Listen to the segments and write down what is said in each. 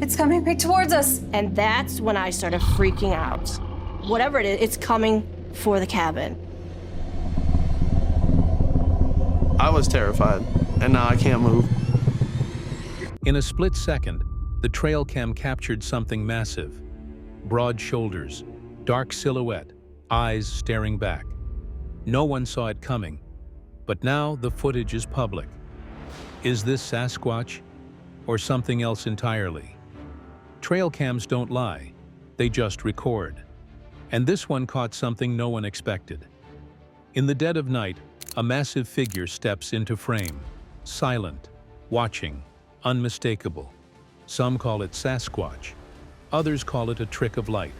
It's coming back towards us. And that's when I started freaking out. Whatever it is, it's coming for the cabin. I was terrified, and now I can't move. In a split second, the trail cam captured something massive. Broad shoulders, dark silhouette, eyes staring back. No one saw it coming, but now the footage is public. Is this Sasquatch or something else entirely? Trail cams don't lie, they just record. And this one caught something no one expected. In the dead of night, a massive figure steps into frame, silent, watching, unmistakable. Some call it Sasquatch, others call it a trick of light.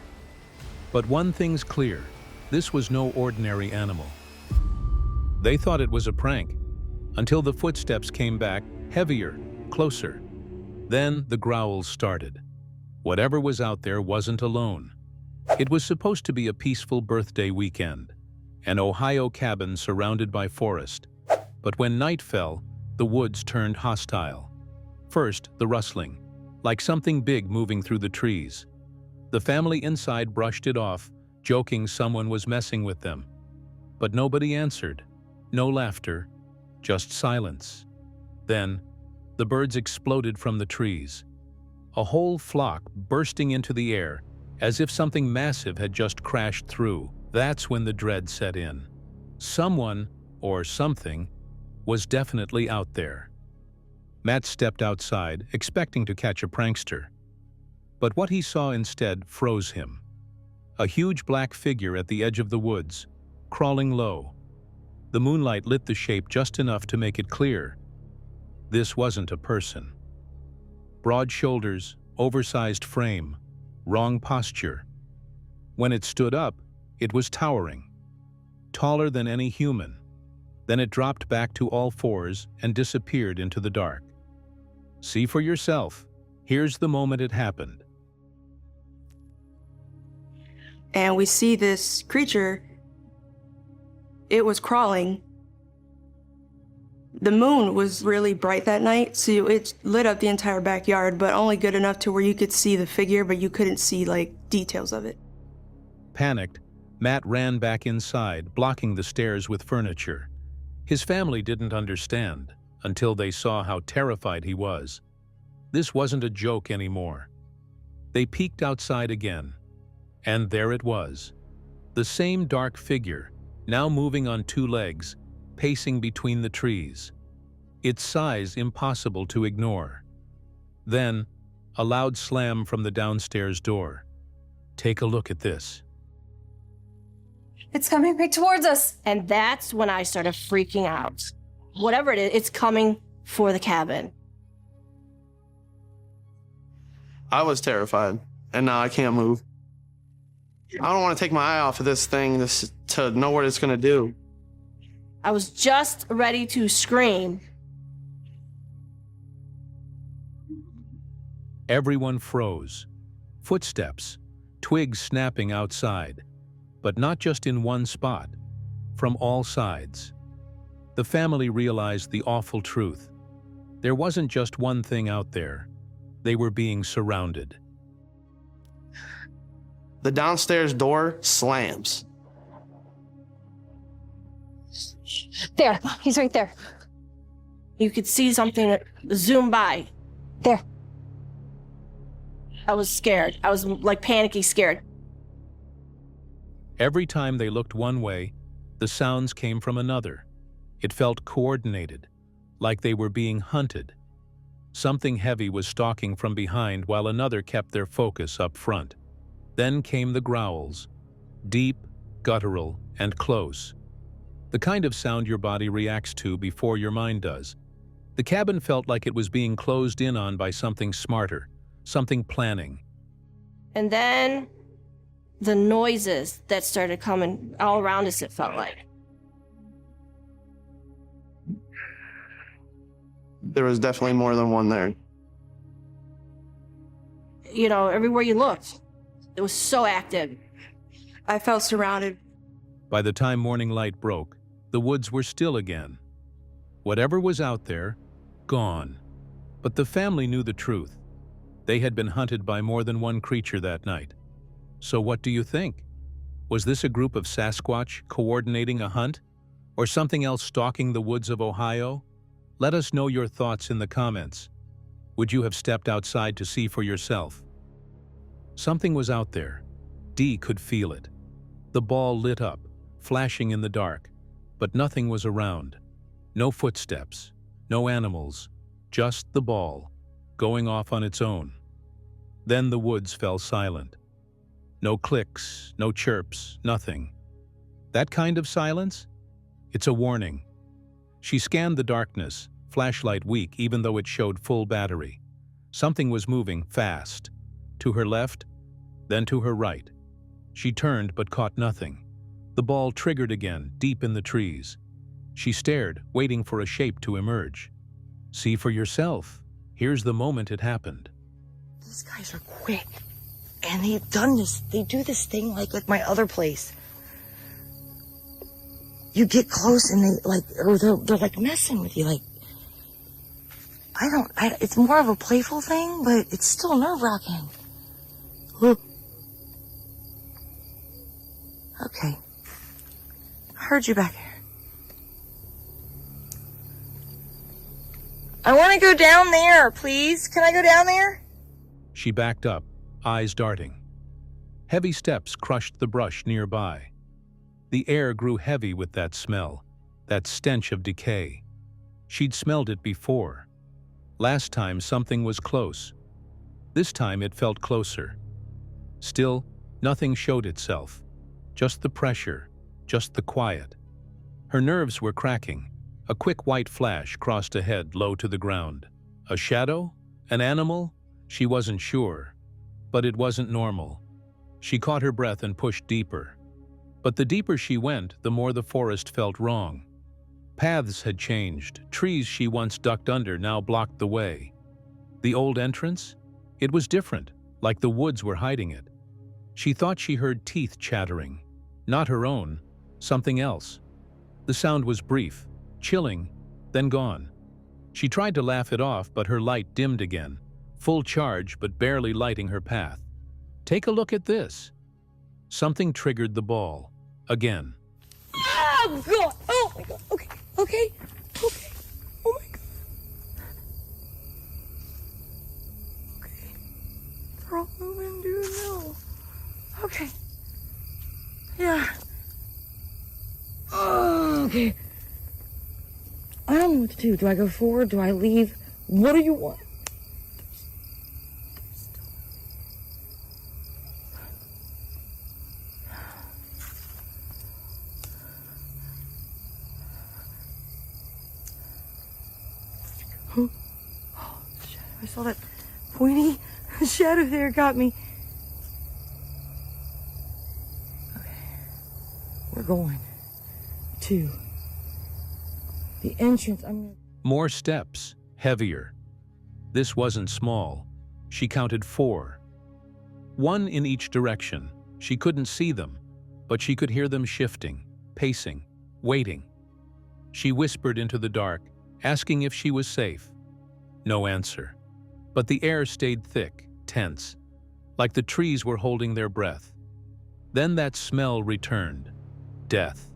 But one thing's clear, this was no ordinary animal. They thought it was a prank, until the footsteps came back, heavier, closer. Then the growls started. Whatever was out there wasn't alone. It was supposed to be a peaceful birthday weekend, an Ohio cabin surrounded by forest. But when night fell, the woods turned hostile. First, the rustling, like something big moving through the trees. The family inside brushed it off, joking someone was messing with them. But nobody answered. No laughter, just silence. Then, the birds exploded from the trees. A whole flock bursting into the air, as if something massive had just crashed through. That's when the dread set in. Someone, or something, was definitely out there. Matt stepped outside, expecting to catch a prankster. But what he saw instead froze him. A huge black figure at the edge of the woods, crawling low. The moonlight lit the shape just enough to make it clear. This wasn't a person. Broad shoulders, oversized frame, wrong posture. When it stood up, it was towering, taller than any human. Then it dropped back to all fours and disappeared into the dark. See for yourself. Here's the moment it happened. And we see this creature. It was crawling. The moon was really bright that night, so it lit up the entire backyard, but only good enough to where you could see the figure, but you couldn't see, details of it. Panicked, Matt ran back inside, blocking the stairs with furniture. His family didn't understand until they saw how terrified he was. This wasn't a joke anymore. They peeked outside again, and there it was. The same dark figure, now moving on two legs, pacing between the trees. Its size impossible to ignore. Then, a loud slam from the downstairs door. Take a look at this. It's coming back towards us. And that's when I started freaking out. Whatever it is, it's coming for the cabin. I was terrified, and now I can't move. I don't want to take my eye off of this thing to know what it's going to do. I was just ready to scream. Everyone froze. Footsteps, twigs snapping outside, but not just in one spot, from all sides. The family realized the awful truth. There wasn't just one thing out there. They were being surrounded. The downstairs door slams. There, he's right there. You could see something zoom by. There. I was scared. I was panicky scared. Every time they looked one way, the sounds came from another. It felt coordinated, like they were being hunted. Something heavy was stalking from behind while another kept their focus up front. Then came the growls, deep, guttural, and close. The kind of sound your body reacts to before your mind does. The cabin felt like it was being closed in on by something smarter, something planning. And then the noises that started coming all around us, it felt like. There was definitely more than one there. You know, everywhere you looked, it was so active. I felt surrounded. By the time morning light broke, the woods were still again. Whatever was out there, gone. But the family knew the truth. They had been hunted by more than one creature that night. So what do you think? Was this a group of Sasquatch coordinating a hunt? Or something else stalking the woods of Ohio? Let us know your thoughts in the comments. Would you have stepped outside to see for yourself? Something was out there. Dee could feel it. The ball lit up, flashing in the dark, but nothing was around. No footsteps, no animals, just the ball, going off on its own. Then the woods fell silent. No clicks, no chirps, nothing. That kind of silence? It's a warning. She scanned the darkness, flashlight weak even though it showed full battery. Something was moving fast. To her left, then to her right. She turned but caught nothing. The ball triggered again, deep in the trees. She stared, waiting for a shape to emerge. See for yourself. Here's the moment it happened. These guys are quick. And they do this thing like at my other place. You get close and they're like messing with you. Like, it's more of a playful thing, but it's still nerve-wracking. Okay. I heard you back here. I want to go down there, please. Can I go down there? She backed up, eyes darting. Heavy steps crushed the brush nearby. The air grew heavy with that smell, that stench of decay. She'd smelled it before. Last time something was close. This time it felt closer. Still, nothing showed itself. Just the pressure, just the quiet. Her nerves were cracking. A quick white flash crossed ahead, low to the ground. A shadow? An animal? She wasn't sure. But it wasn't normal. She caught her breath and pushed deeper. But the deeper she went, the more the forest felt wrong. Paths had changed. Trees she once ducked under now blocked the way. The old entrance? It was different, like the woods were hiding it. She thought she heard teeth chattering. Not her own, something else. The sound was brief, chilling, then gone. She tried to laugh it off, but her light dimmed again, full charge but barely lighting her path. Take a look at this. Something triggered the ball. Again. Oh, God. Oh, my God. Okay. Okay. Okay. Oh, my God. Okay. They're all moving, dude. No. Okay. Yeah. Okay. I don't know what to do. Do I go forward? Do I leave? What do you want? Oh, I saw that pointy shadow there. Got me. Okay. We're going to the entrance. More steps, heavier. This wasn't small. She counted 4. 1 in each direction. She couldn't see them, but she could hear them shifting, pacing, waiting. She whispered into the dark, asking if she was safe. No answer. But the air stayed thick, tense, like the trees were holding their breath. Then that smell returned. Death.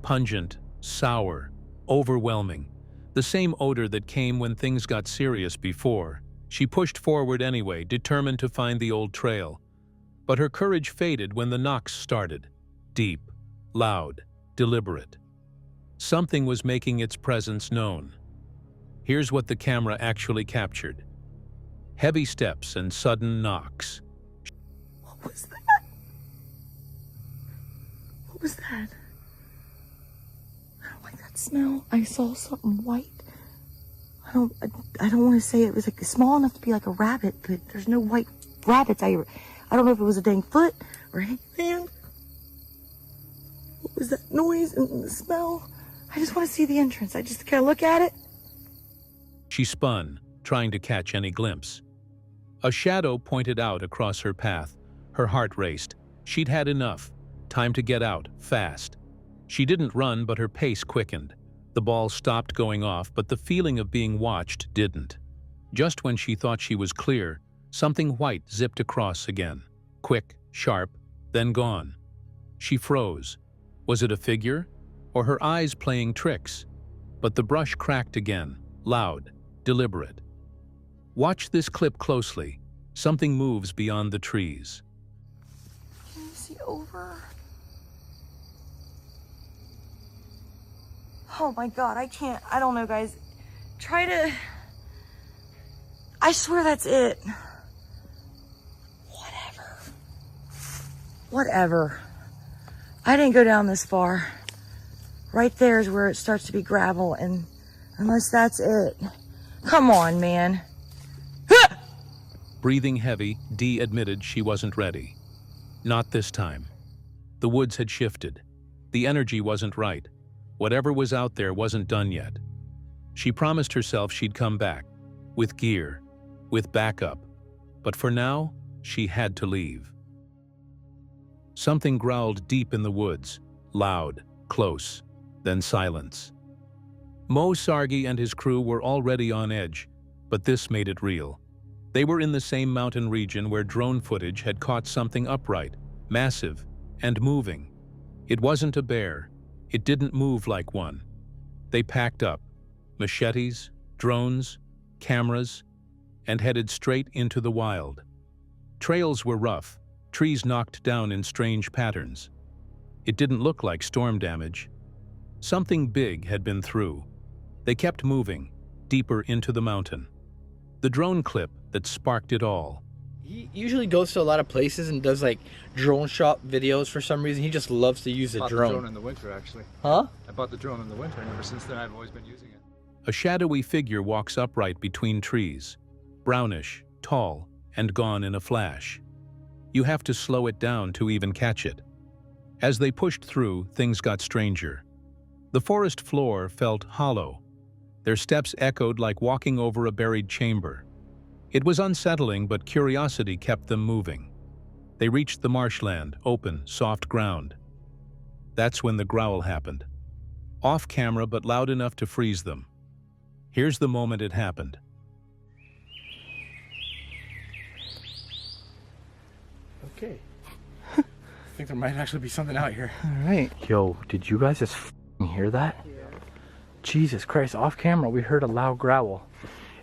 Pungent, sour, overwhelming. The same odor that came when things got serious before. She pushed forward anyway, determined to find the old trail. But her courage faded when the knocks started. Deep, loud, deliberate. Something was making its presence known. Here's what the camera actually captured. Heavy steps and sudden knocks. What was that? What was that? I don't like that smell. I saw something white. I don't want to say it was like small enough to be like a rabbit, but there's no white rabbits. I don't know if it was a dang foot or a hand. What was that noise and the smell? I just want to see the entrance. Can I look at it? She spun, trying to catch any glimpse. A shadow pointed out across her path. Her heart raced. She'd had enough. Time to get out, fast. She didn't run, but her pace quickened. The ball stopped going off, but the feeling of being watched didn't. Just when she thought she was clear, Something white zipped across again. Quick, sharp, then gone. She froze. Was it a figure? Or her eyes playing tricks? But the brush cracked again, loud, deliberate. Watch this clip closely. Something moves beyond the trees. Can you see over? Oh my God, I don't know, guys. Try to, I swear that's it. Whatever. I didn't go down this far. Right there is where it starts to be gravel, and unless that's it. Come on, man. Breathing heavy, Dee admitted she wasn't ready. Not this time. The woods had shifted. The energy wasn't right. Whatever was out there wasn't done yet. She promised herself she'd come back, with gear, with backup. But for now, she had to leave. Something growled deep in the woods, loud, close, then silence. Mo Sargi and his crew were already on edge, but this made it real. They were in the same mountain region where drone footage had caught something upright, massive, and moving. It wasn't a bear. It didn't move like one. They packed up, machetes, drones, cameras, and headed straight into the wild. Trails were rough, trees knocked down in strange patterns. It didn't look like storm damage. Something big had been through. They kept moving, deeper into the mountain. The drone clip that sparked it all. He usually goes to a lot of places and does like drone shot videos for some reason. He just loves to use a drone. I bought the drone in the winter, actually. Huh? I bought the drone in the winter, and ever since then I've always been using it. A shadowy figure walks upright between trees, brownish, tall, and gone in a flash. You have to slow it down to even catch it. As they pushed through, things got stranger. The forest floor felt hollow. Their steps echoed like walking over a buried chamber. It was unsettling, but curiosity kept them moving. They reached the marshland, open, soft ground. That's when the growl happened. Off camera, but loud enough to freeze them. Here's the moment it happened. Okay. I think there might actually be something out here. All right. Yo, did you guys just hear that? Yeah. Jesus Christ, off camera we heard a loud growl.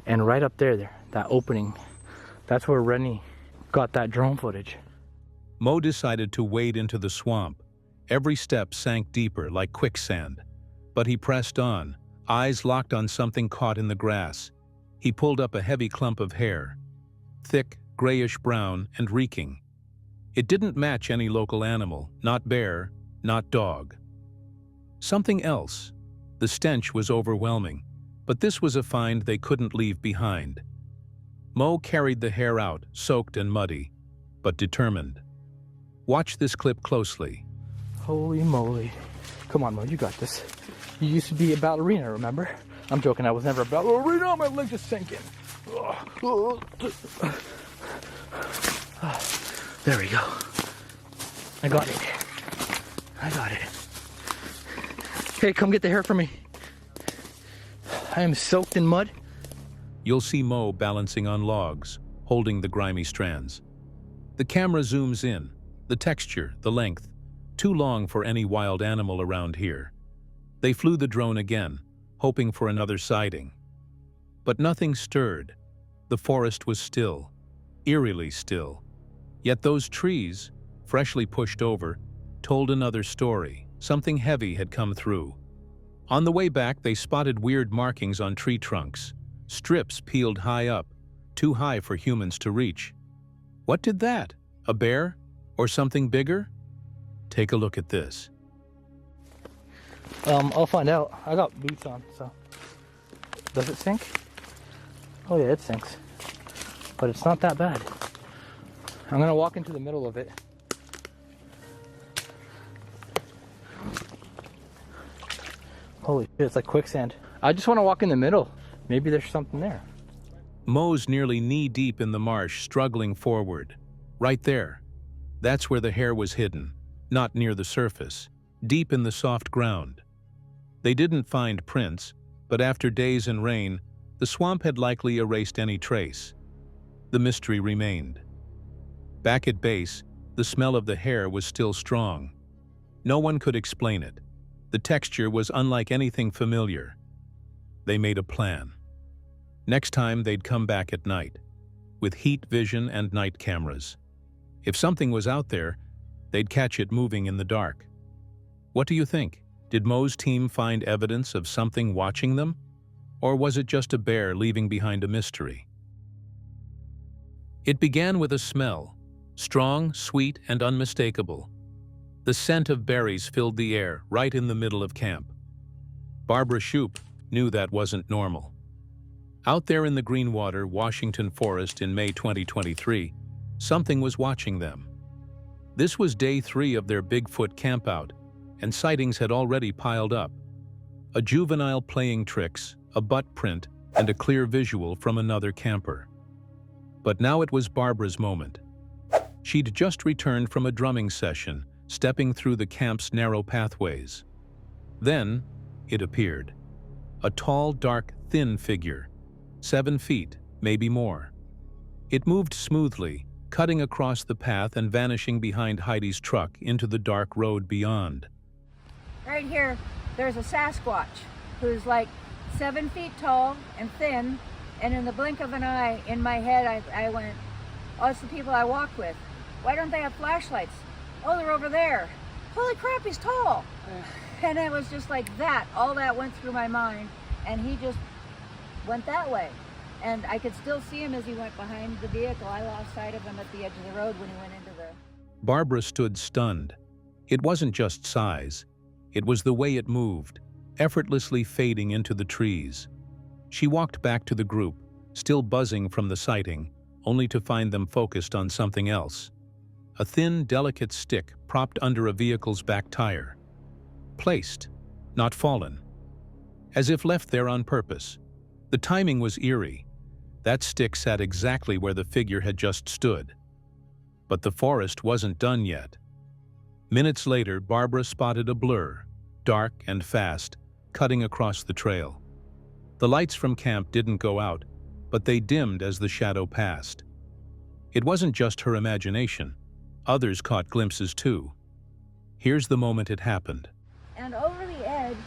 And right up there, that opening, that's where Rennie got that drone footage. Mo decided to wade into the swamp. Every step sank deeper like quicksand. But he pressed on, eyes locked on something caught in the grass. He pulled up a heavy clump of hair. Thick, grayish-brown, and reeking. It didn't match any local animal, not bear, not dog. Something else. The stench was overwhelming, but this was a find they couldn't leave behind. Mo carried the hair out, soaked and muddy, but determined. Watch this clip closely. Holy moly. Come on, Mo, you got this. You used to be a ballerina, remember? I'm joking, I was never a ballerina, my leg just sank in. There we go. I got it. I got it. Hey, come get the hair from me. I am soaked in mud. You'll see Mo balancing on logs, holding the grimy strands. The camera zooms in, the texture, the length, too long for any wild animal around here. They flew the drone again, hoping for another sighting. But nothing stirred. The forest was still, eerily still. Yet those trees, freshly pushed over, told another story. Something heavy had come through. On the way back, they spotted weird markings on tree trunks, strips peeled high up, too high for humans to reach. What did that? A bear? Or something bigger? Take a look at this. I'll find out. I got boots on, so. Does it sink? Oh yeah, it sinks. But it's not that bad. I'm gonna walk into the middle of it. Holy shit, it's like quicksand. I just want to walk in the middle. Maybe there's something there. Mo's nearly knee-deep in the marsh, struggling forward. Right there. That's where the hair was hidden, not near the surface, deep in the soft ground. They didn't find prints, but after days and rain, the swamp had likely erased any trace. the mystery remained. Back at base, the smell of the hair was still strong. No one could explain it. The texture was unlike anything familiar. They made a plan. Next time they'd come back at night, with heat vision and night cameras. If something was out there, they'd catch it moving in the dark. What do you think? Did Mo's team find evidence of something watching them? Or was it just a bear leaving behind a mystery? It began with a smell, strong, sweet, and unmistakable. The scent of berries filled the air right in the middle of camp. Barbara Shoup knew that wasn't normal. Out there in the Greenwater, Washington forest in May 2023, something was watching them. This was day 3 of their Bigfoot campout, and sightings had already piled up. A juvenile playing tricks, a butt print, and a clear visual from another camper. But now it was Barbara's moment. She'd just returned from a drumming session, stepping through the camp's narrow pathways. Then, it appeared. A tall, dark, thin figure, 7 feet, maybe more. It moved smoothly, cutting across the path and vanishing behind Heidi's truck into the dark road beyond. Right here, there's a Sasquatch who's like 7 feet tall and thin, and in the blink of an eye, in my head, I went, oh, it's the people I walk with. Why don't they have flashlights? Oh, they're over there. Holy crap, he's tall. And it was just like that. All that went through my mind, and he just went that way. And I could still see him as he went behind the vehicle. I lost sight of him at the edge of the road when he went into the... Barbara stood stunned. It wasn't just size. It was the way it moved, effortlessly fading into the trees. She walked back to the group, still buzzing from the sighting, only to find them focused on something else. A thin, delicate stick propped under a vehicle's back tire. Placed, not fallen. As if left there on purpose. The timing was eerie. That stick sat exactly where the figure had just stood. But the forest wasn't done yet. Minutes later, Barbara spotted a blur, dark and fast, cutting across the trail. The lights from camp didn't go out, but they dimmed as the shadow passed. It wasn't just her imagination. Others caught glimpses too. Here's the moment it happened. And over the edge,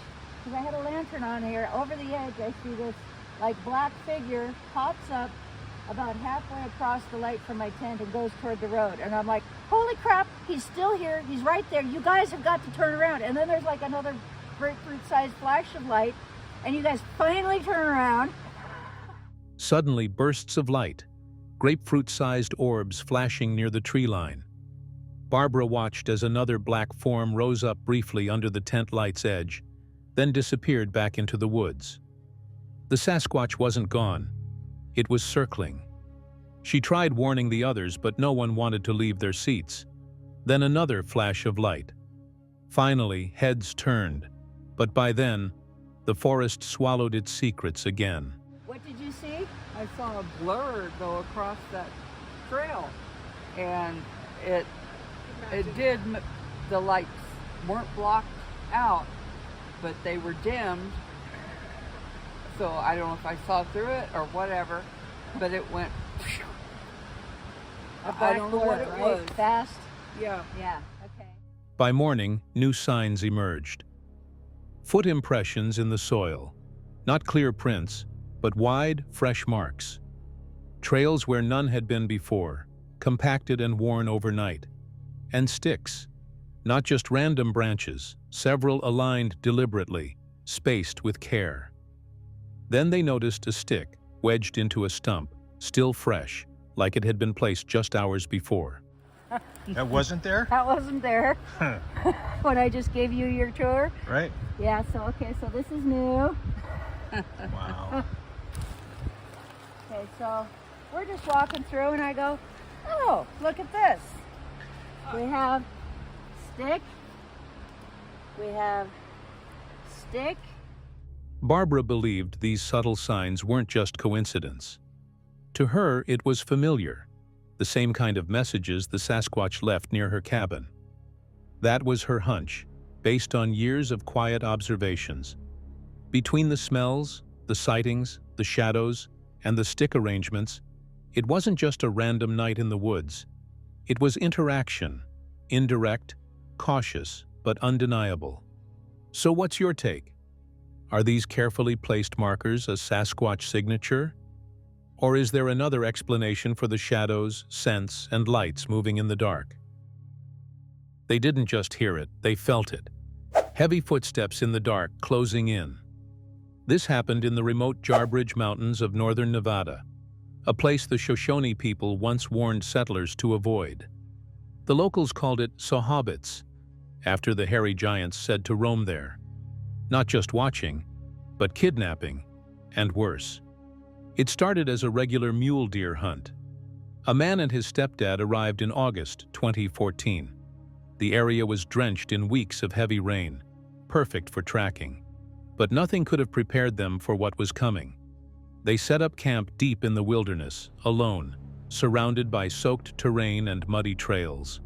because I had a lantern on here, over the edge I see this like black figure pops up about halfway across the light from my tent and goes toward the road. And I'm like, holy crap, he's still here, he's right there, you guys have got to turn around. And then there's like another grapefruit-sized flash of light, and you guys finally turn around. Suddenly, bursts of light, grapefruit-sized orbs flashing near the tree line. Barbara watched as another black form rose up briefly under the tent light's edge, then disappeared back into the woods. The Sasquatch wasn't gone. It was circling. She tried warning the others, but no one wanted to leave their seats. Then another flash of light. Finally, heads turned, but by then, the forest swallowed its secrets again. What did you see? I saw a blur go across that trail, and it did, the lights weren't blocked out, but they were dimmed. So I don't know if I saw through it or whatever, but it went. I don't know what it was. Fast? Yeah. Yeah, okay. By morning, new signs emerged. Foot impressions in the soil. Not clear prints, but wide, fresh marks. Trails where none had been before, compacted and worn overnight. And sticks. Not just random branches, several aligned deliberately, spaced with care. Then they noticed a stick wedged into a stump, still fresh, like it had been placed just hours before. That wasn't there? That wasn't there. When I just gave you your tour. Right. Yeah, so okay, so this is new. Wow. Okay, so we're just walking through and I go, oh, look at this. We have stick. We have stick. Barbara believed these subtle signs weren't just coincidence. To her, it was familiar, the same kind of messages the Sasquatch left near her cabin. That was her hunch, based on years of quiet observations. Between the smells, the sightings, the shadows, and the stick arrangements, It wasn't just a random night in the woods. It was interaction, indirect, cautious, but undeniable. So what's your take? Are these carefully placed markers a Sasquatch signature? Or is there another explanation for the shadows, scents, and lights moving in the dark? They didn't just hear it, they felt it. Heavy footsteps in the dark closing in. This happened in the remote Jarbidge Mountains of northern Nevada, a place the Shoshone people once warned settlers to avoid. The locals called it Sawhobbits, after the hairy giants said to roam there. Not just watching, but kidnapping, and worse. It started as a regular mule deer hunt. A man and his stepdad arrived in August 2014. The area was drenched in weeks of heavy rain, perfect for tracking. But nothing could have prepared them for what was coming. They set up camp deep in the wilderness, alone, surrounded by soaked terrain and muddy trails.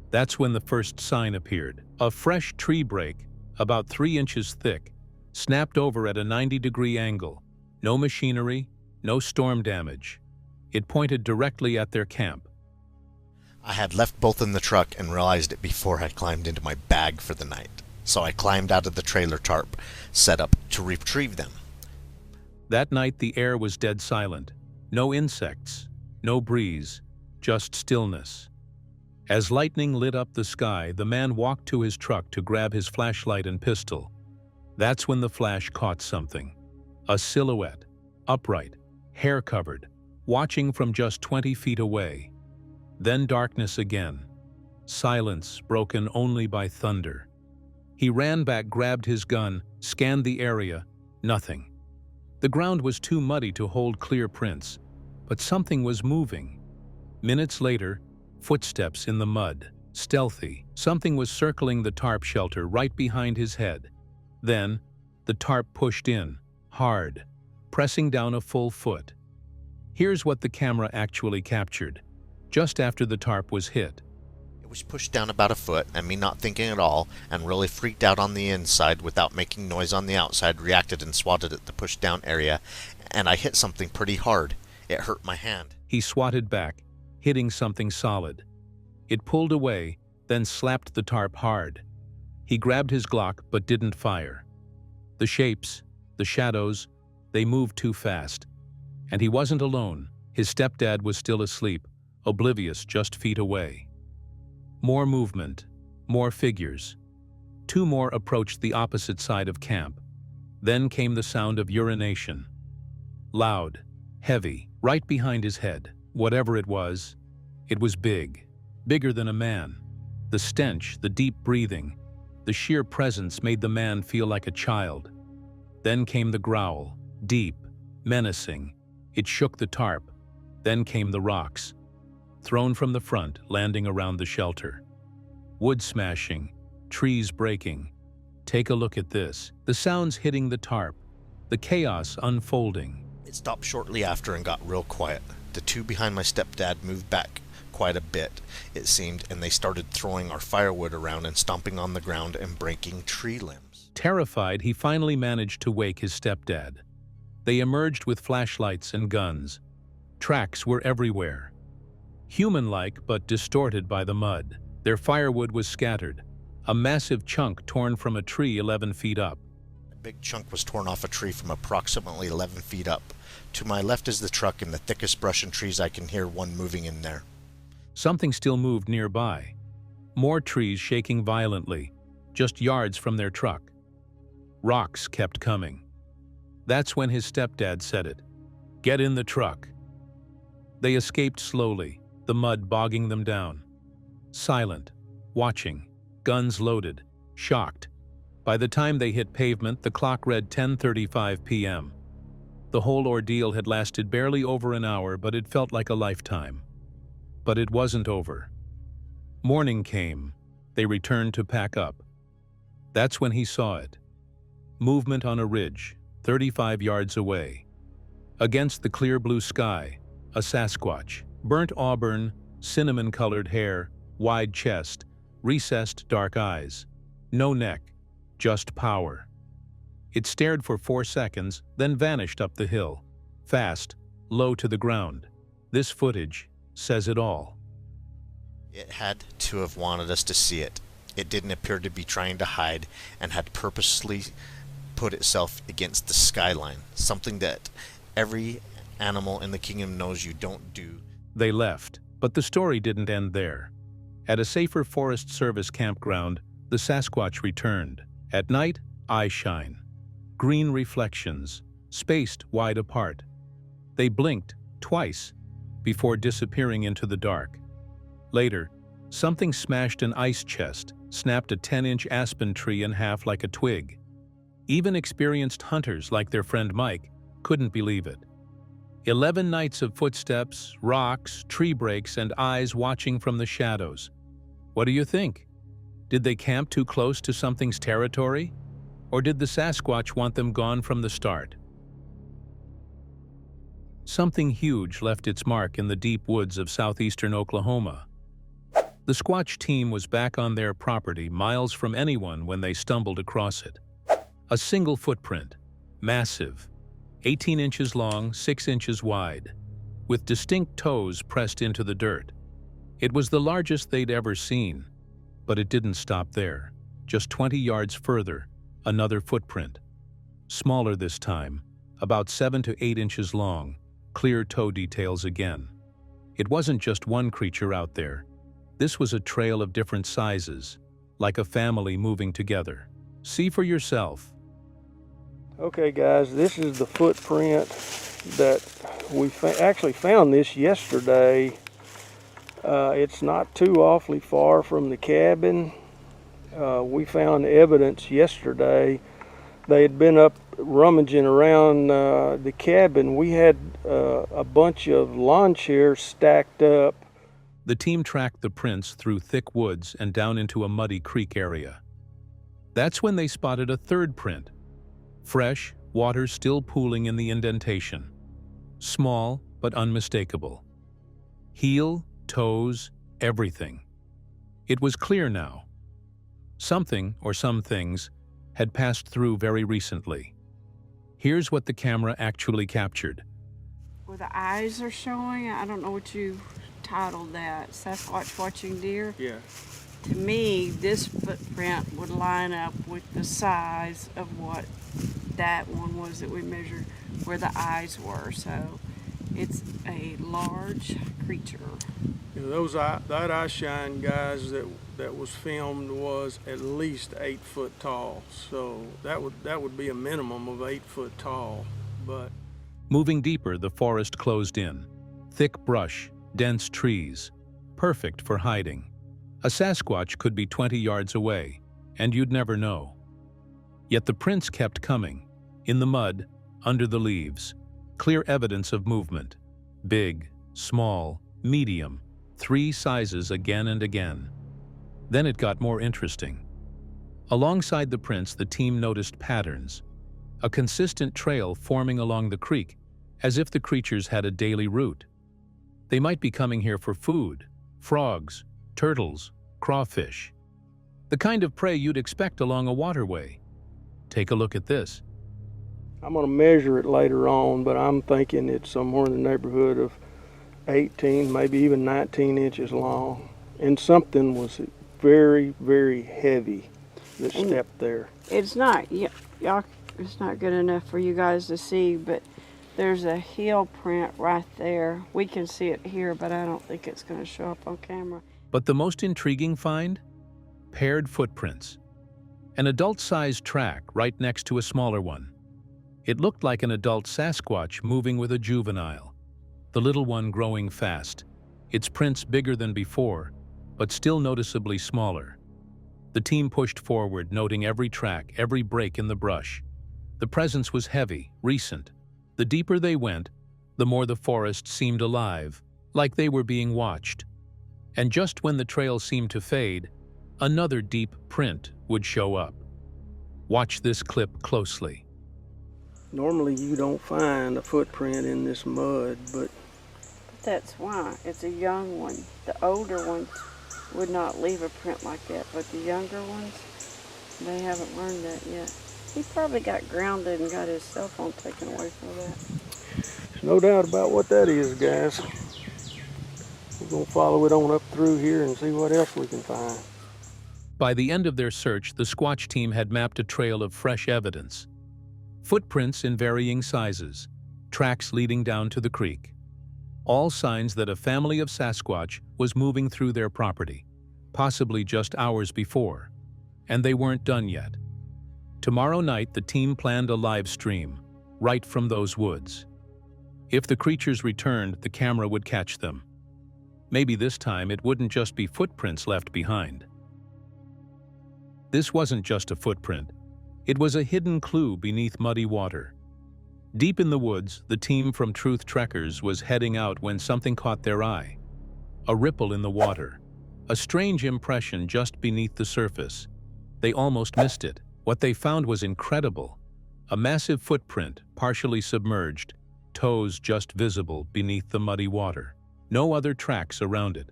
That's when the first sign appeared. A fresh tree break, about 3 inches thick, snapped over at a 90-degree angle. No machinery, no storm damage. It pointed directly at their camp. I had left both in the truck and realized it before I climbed into my bag for the night. So I climbed out of the trailer tarp, set up to retrieve them. That night the air was dead silent. No insects, no breeze, just stillness. As lightning lit up the sky, the man walked to his truck to grab his flashlight and pistol. That's when the flash caught something. A silhouette, upright, hair-covered, watching from just 20 feet away. Then darkness again. Silence broken only by thunder. He ran back, grabbed his gun, scanned the area. Nothing. The ground was too muddy to hold clear prints, but something was moving. Minutes later, footsteps in the mud, stealthy. Something was circling the tarp shelter right behind his head. Then, the tarp pushed in, hard, pressing down a full foot. Here's what the camera actually captured, just after the tarp was hit. It was pushed down about a foot, and me not thinking at all, and really freaked out on the inside without making noise on the outside, reacted and swatted at the pushed down area, and I hit something pretty hard. It hurt my hand. He swatted back, hitting something solid. It pulled away, then slapped the tarp hard. He grabbed his Glock but didn't fire. The shapes, the shadows, they moved too fast. And he wasn't alone. His stepdad was still asleep, oblivious just feet away. More movement, more figures. 2 more approached the opposite side of camp. Then came the sound of urination. Loud, heavy, right behind his head. Whatever it was big, bigger than a man. The stench, the deep breathing, the sheer presence made the man feel like a child. Then came the growl, deep, menacing. It shook the tarp. Then came the rocks, thrown from the front, landing around the shelter. Wood smashing, trees breaking. Take a look at this. The sounds hitting the tarp, the chaos unfolding. It stopped shortly after and got real quiet. The 2 behind my stepdad moved back quite a bit, it seemed, and they started throwing our firewood around and stomping on the ground and breaking tree limbs. Terrified, he finally managed to wake his stepdad. They emerged with flashlights and guns. Tracks were everywhere. Human-like but distorted by the mud. Their firewood was scattered, a massive chunk torn from a tree 11 feet up. A big chunk was torn off a tree from approximately 11 feet up. To my left is the truck, and the thickest brush and trees I can hear one moving in there. Something still moved nearby. More trees shaking violently, just yards from their truck. Rocks kept coming. That's when his stepdad said it. "Get in the truck." They escaped slowly, the mud bogging them down. Silent, watching, guns loaded, shocked. By the time they hit pavement, the clock read 10:35 p.m. The whole ordeal had lasted barely over an hour, but it felt like a lifetime. But it wasn't over. Morning came. They returned to pack up. That's when he saw it. Movement on a ridge, 35 yards away. Against the clear blue sky, a Sasquatch. Burnt auburn, cinnamon-colored hair, wide chest, recessed dark eyes. No neck, just power. It stared for 4 seconds, then vanished up the hill. Fast, low to the ground. This footage says it all. It had to have wanted us to see it. It didn't appear to be trying to hide and had purposely put itself against the skyline, something that every animal in the kingdom knows you don't do. They left, but the story didn't end there. At a safer Forest Service campground, the Sasquatch returned. At night, eye shine. Green reflections, spaced wide apart. They blinked twice before disappearing into the dark. Later, something smashed an ice chest, snapped a 10-inch aspen tree in half like a twig. Even experienced hunters like their friend Mike couldn't believe it. 11 nights of footsteps, rocks, tree breaks, and eyes watching from the shadows. What do you think? Did they camp too close to something's territory? Or did the Sasquatch want them gone from the start? Something huge left its mark in the deep woods of southeastern Oklahoma. The Squatch team was back on their property miles from anyone when they stumbled across it. A single footprint, massive, 18 inches long, 6 inches wide, with distinct toes pressed into the dirt. It was the largest they'd ever seen, but it didn't stop there. Just 20 yards further, another footprint. Smaller this time, about 7 to 8 inches long, clear toe details again. It wasn't just one creature out there. This was a trail of different sizes, like a family moving together. See for yourself. Okay guys, this is the footprint that we actually found this yesterday. It's not too awfully far from the cabin. We found evidence yesterday. They had been up rummaging around the cabin. We had a bunch of lawn chairs stacked up. The team tracked the prints through thick woods and down into a muddy creek area. That's when they spotted a third print. Fresh, water still pooling in the indentation. Small, but unmistakable. Heel, toes, everything. It was clear now. Something, or some things, had passed through very recently. Here's what the camera actually captured. Where the eyes are showing, I don't know what you titled that, Sasquatch watching deer? Yeah. To me, this footprint would line up with the size of what that one was that we measured where the eyes were. So it's a large creature. You know, that eye shine, guys, that was filmed was at least 8 foot tall. So that would be a minimum of 8 foot tall. But moving deeper, the forest closed in. Thick brush, dense trees, perfect for hiding. A Sasquatch could be 20 yards away, and you'd never know. Yet the prints kept coming, in the mud, under the leaves, clear evidence of movement. Big, small, medium, 3 sizes again and again. Then it got more interesting. Alongside the prints, the team noticed patterns, a consistent trail forming along the creek, as if the creatures had a daily route. They might be coming here for food, frogs, turtles, crawfish. The kind of prey you'd expect along a waterway. Take a look at this. I'm going to measure it later on, but I'm thinking it's somewhere in the neighborhood of 18, maybe even 19 inches long. And something was very, very heavy that stepped there. It's not, y'all, it's not good enough for you guys to see, but there's a heel print right there. We can see it here, but I don't think it's going to show up on camera. But the most intriguing find? Paired footprints. An adult-sized track right next to a smaller one. It looked like an adult Sasquatch moving with a juvenile, the little one growing fast, its prints bigger than before, but still noticeably smaller. The team pushed forward, noting every track, every break in the brush. The presence was heavy, recent. The deeper they went, the more the forest seemed alive, like they were being watched. And just when the trail seemed to fade, another deep print would show up. Watch this clip closely. Normally you don't find a footprint in this mud, but That's why. It's a young one. The older ones would not leave a print like that, but the younger ones, they haven't learned that yet. He probably got grounded and got his cell phone taken away from that. there's no doubt about what that is, guys. We're gonna follow it on up through here and see what else we can find. By the end of their search, the Squatch team had mapped a trail of fresh evidence. Footprints in varying sizes, tracks leading down to the creek. All signs that a family of Sasquatch was moving through their property, possibly just hours before. And they weren't done yet. Tomorrow night, the team planned a live stream, right from those woods. If the creatures returned, the camera would catch them. Maybe this time it wouldn't just be footprints left behind. This wasn't just a footprint. It was a hidden clue beneath muddy water. Deep in the woods, the team from Truth Trekkers was heading out when something caught their eye. A ripple in the water. A strange impression just beneath the surface. They almost missed it. What they found was incredible. A massive footprint, partially submerged, toes just visible beneath the muddy water. No other tracks around it.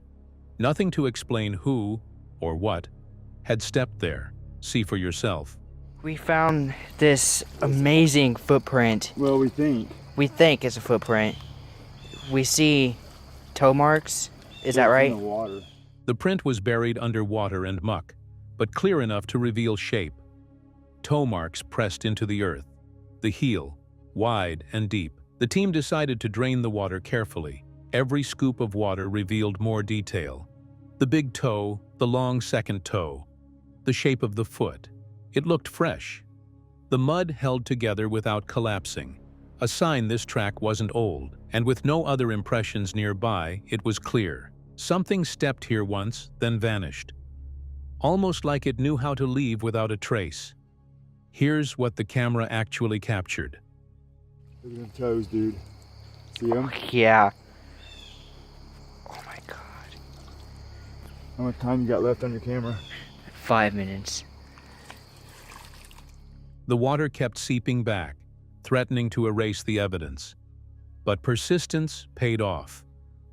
Nothing to explain who, or what, had stepped there. See for yourself. We found this amazing footprint. Well, we think it's a footprint. We see toe marks. Is that right? In the water. The print was buried under water and muck, but clear enough to reveal shape. Toe marks pressed into the earth. The heel, wide and deep. The team decided to drain the water carefully. Every scoop of water revealed more detail. The big toe, the long second toe, the shape of the foot. It looked fresh. The mud held together without collapsing, a sign this track wasn't old, and with no other impressions nearby, it was clear. Something stepped here once, then vanished. Almost like it knew how to leave without a trace. Here's what the camera actually captured. Look at them toes, dude. See them? Yeah. Oh my god. How much time you got left on your camera? 5 minutes. The water kept seeping back, threatening to erase the evidence. But persistence paid off.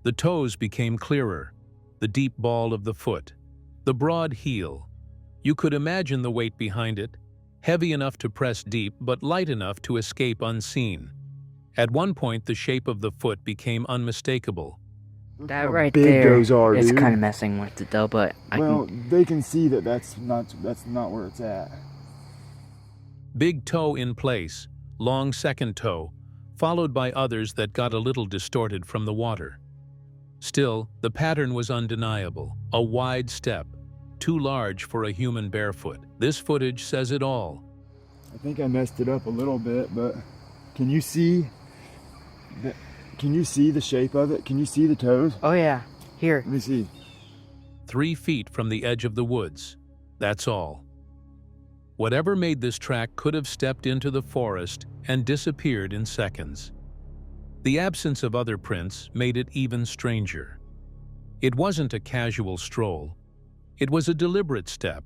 The toes became clearer, the deep ball of the foot, the broad heel. You could imagine the weight behind it, heavy enough to press deep but light enough to escape unseen. At one point, the shape of the foot became unmistakable. That right big there those are, is dude. kind of messing with it though, but they can see that that's not where it's at. Big toe in place, long second toe, followed by others that got a little distorted from the water. Still, the pattern was undeniable. A wide step, too large for a human barefoot. This footage says it all. I think I messed it up a little bit, but can you see the shape of it? Can you see the toes? Oh yeah, here. Let me see. 3 feet from the edge of the woods. That's all. Whatever made this track could have stepped into the forest and disappeared in seconds. The absence of other prints made it even stranger. It wasn't a casual stroll. It was a deliberate step,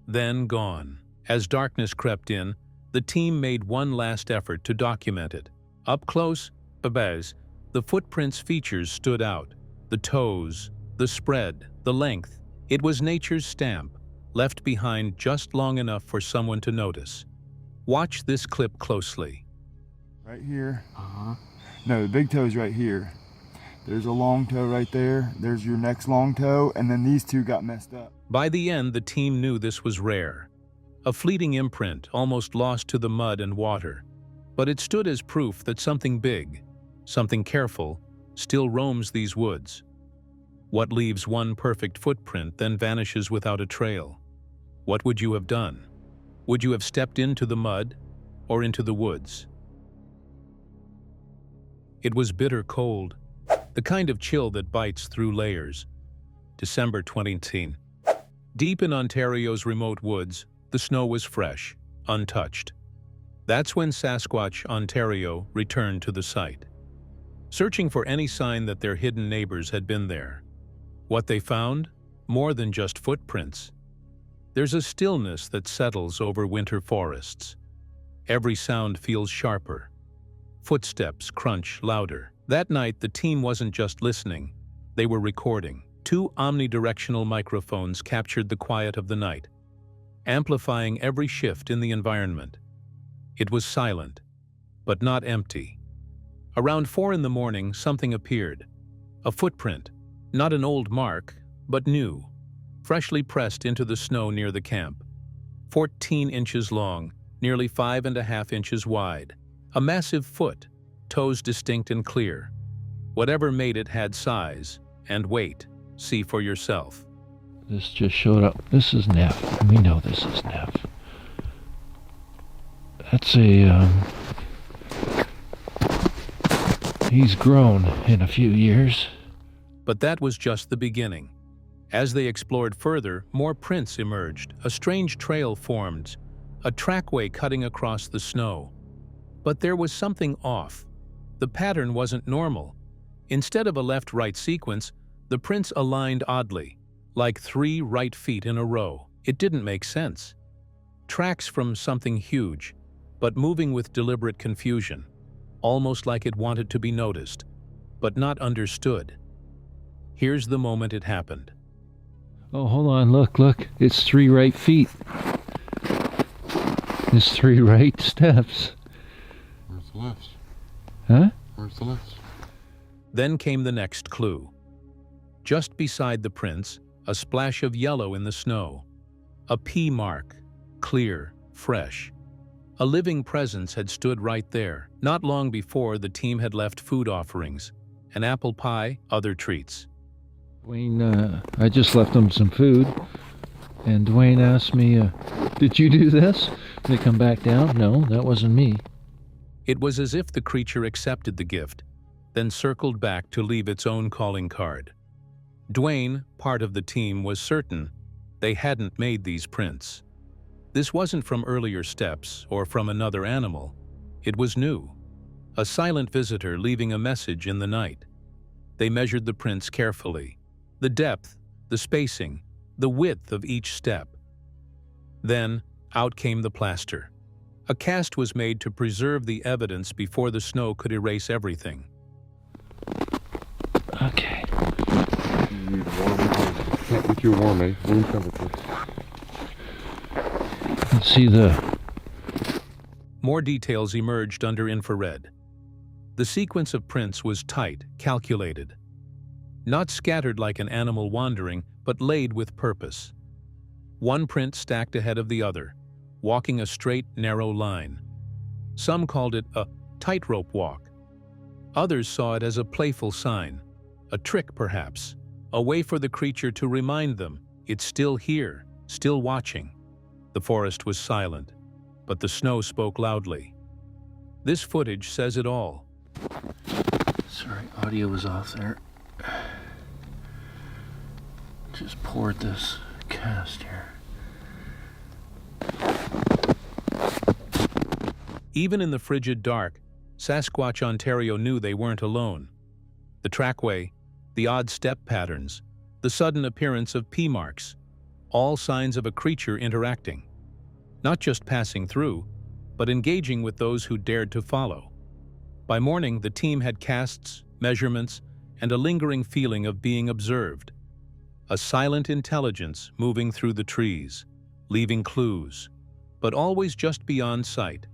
then gone. As darkness crept in, the team made one last effort to document it. Up close, above, the footprints' features stood out. The toes, the spread, the length. It was nature's stamp, left behind just long enough for someone to notice. Watch this clip closely. Right here. No, the big toe's right here. There's a long toe right there. There's your next long toe, and then these two got messed up. By the end, the team knew this was rare. A fleeting imprint, almost lost to the mud and water. But it stood as proof that something big, something careful, still roams these woods. What leaves one perfect footprint then vanishes without a trail? What would you have done? Would you have stepped into the mud or into the woods? It was bitter cold, the kind of chill that bites through layers. December 2018. Deep in Ontario's remote woods, the snow was fresh, untouched. That's when Sasquatch, Ontario, returned to the site, searching for any sign that their hidden neighbors had been there. What they found? More than just footprints. There's a stillness that settles over winter forests. Every sound feels sharper. Footsteps crunch louder. That night, the team wasn't just listening. They were recording. 2 omnidirectional microphones captured the quiet of the night, amplifying every shift in the environment. It was silent, but not empty. Around 4 in the morning, something appeared. A footprint, Not an old mark, but new, freshly pressed into the snow near the camp. 14 inches long, nearly 5.5 inches wide. A massive foot, toes distinct and clear. Whatever made it had size and weight. See for yourself. This just showed up. This is Neff. We know this is Neff. That's he's grown in a few years. But that was just the beginning. As they explored further, more prints emerged. A strange trail formed, a trackway cutting across the snow. But there was something off. The pattern wasn't normal. Instead of a left-right sequence, the prints aligned oddly, like 3 right feet in a row. It didn't make sense. Tracks from something huge, but moving with deliberate confusion, almost like it wanted to be noticed, but not understood. Here's the moment it happened. Oh, hold on, look, it's 3 right feet. It's 3 right steps. Where's the left? Huh? Where's the left? Then came the next clue. Just beside the prints, a splash of yellow in the snow. A P mark, clear, fresh. A living presence had stood right there. Not long before, the team had left food offerings, an apple pie, other treats. Dwayne, I just left them some food, and Dwayne asked me, did you do this? Did they come back down? No, that wasn't me. It was as if the creature accepted the gift, then circled back to leave its own calling card. Dwayne, part of the team, was certain they hadn't made these prints. This wasn't from earlier steps or from another animal. It was new. A silent visitor leaving a message in the night. They measured the prints carefully. The depth, the spacing, the width of each step. Then, out came the plaster. A cast was made to preserve the evidence before the snow could erase everything. Okay. You need warm. Can't get you warm, eh? Room temperature. Let's see the... More details emerged under infrared. The sequence of prints was tight, calculated. Not scattered like an animal wandering, but laid with purpose. One print stacked ahead of the other, walking a straight, narrow line. Some called it a tightrope walk. Others saw it as a playful sign, a trick perhaps, a way for the creature to remind them it's still here, still watching. The forest was silent, but the snow spoke loudly. This footage says it all. Sorry, audio was off there. Just poured this cast here. Even in the frigid dark, Sasquatch Ontario knew they weren't alone. The trackway, the odd step patterns, the sudden appearance of P marks, all signs of a creature interacting. Not just passing through, but engaging with those who dared to follow. By morning, the team had casts, measurements, and a lingering feeling of being observed. A silent intelligence moving through the trees, leaving clues, but always just beyond sight.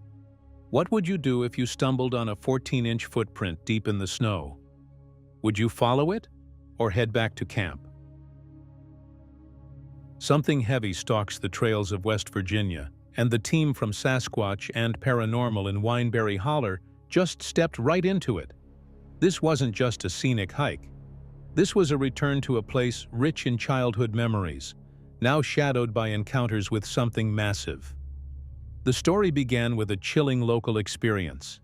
What would you do if you stumbled on a 14-inch footprint deep in the snow? Would you follow it or head back to camp? Something heavy stalks the trails of West Virginia, and the team from Sasquatch and Paranormal in Wineberry Holler just stepped right into it. This wasn't just a scenic hike. This was a return to a place rich in childhood memories, now shadowed by encounters with something massive. The story began with a chilling local experience.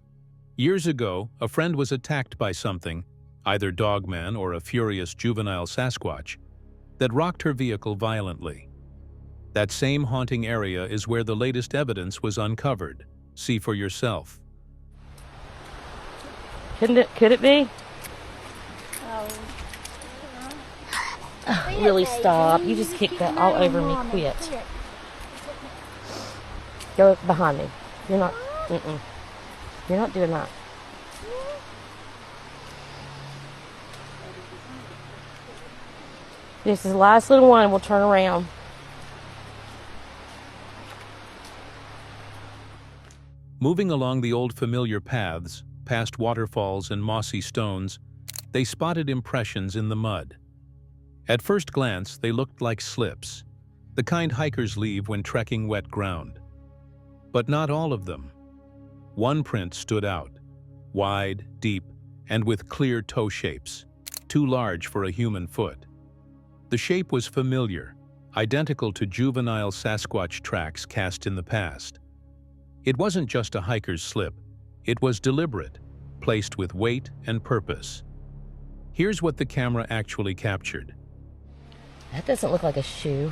Years ago, a friend was attacked by something, either dogman or a furious juvenile Sasquatch, that rocked her vehicle violently. That same haunting area is where the latest evidence was uncovered. See for yourself. Could it be? Really, stop. You just kicked that all over me. Quit. Go behind me. You're not, You're not doing that. This is the last little one and we'll turn around. Moving along the old familiar paths, past waterfalls and mossy stones, they spotted impressions in the mud. At first glance, they looked like slips, the kind hikers leave when trekking wet ground. But not all of them. One print stood out, wide, deep, and with clear toe shapes, too large for a human foot. The shape was familiar, identical to juvenile Sasquatch tracks cast in the past. It wasn't just a hiker's slip, it was deliberate, placed with weight and purpose. Here's what the camera actually captured. That doesn't look like a shoe.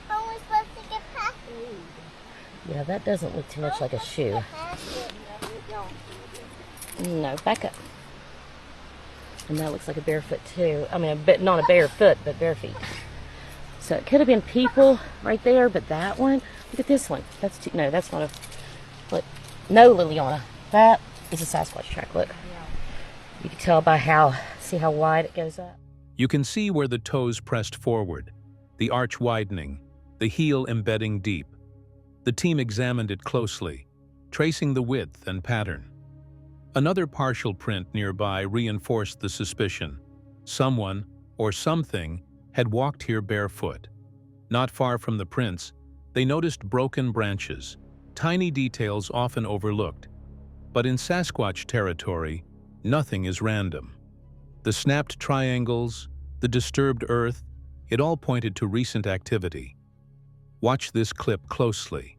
How are we supposed to get past it? Yeah, that doesn't look too much like a shoe. No, back up. And that looks like a bare foot too. I mean, a bit, not a bare foot, but bare feet. So it could have been people right there, but that one, look at this one. That's too, no, that's not a, look, no, Liliana, that is a Sasquatch track, look. You can tell by how, see how wide it goes up? You can see where the toes pressed forward, the arch widening, the heel embedding deep. The team examined it closely, tracing the width and pattern. Another partial print nearby reinforced the suspicion. Someone, or something, had walked here barefoot. Not far from the prints, they noticed broken branches, tiny details often overlooked. But in Sasquatch territory, nothing is random. The snapped triangles, the disturbed earth, it all pointed to recent activity. Watch this clip closely.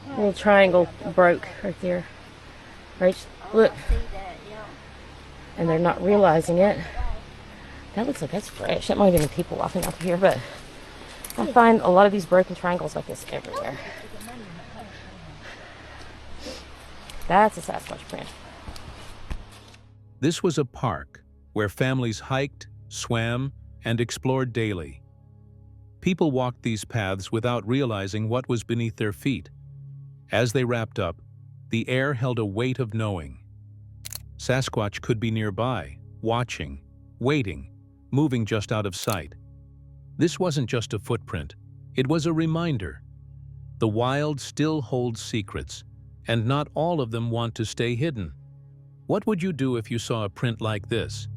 A little triangle broke right there. Right, look. And they're not realizing it. That looks like that's fresh. That might have been people walking up here, but I find a lot of these broken triangles like this everywhere. That's a Sasquatch print. This was a park where families hiked, swam, and explored daily. People walked these paths without realizing what was beneath their feet. As they wrapped up, the air held a weight of knowing. Sasquatch could be nearby, watching, waiting, moving just out of sight. This wasn't just a footprint, it was a reminder. The wild still holds secrets, and not all of them want to stay hidden. What would you do if you saw a print like this?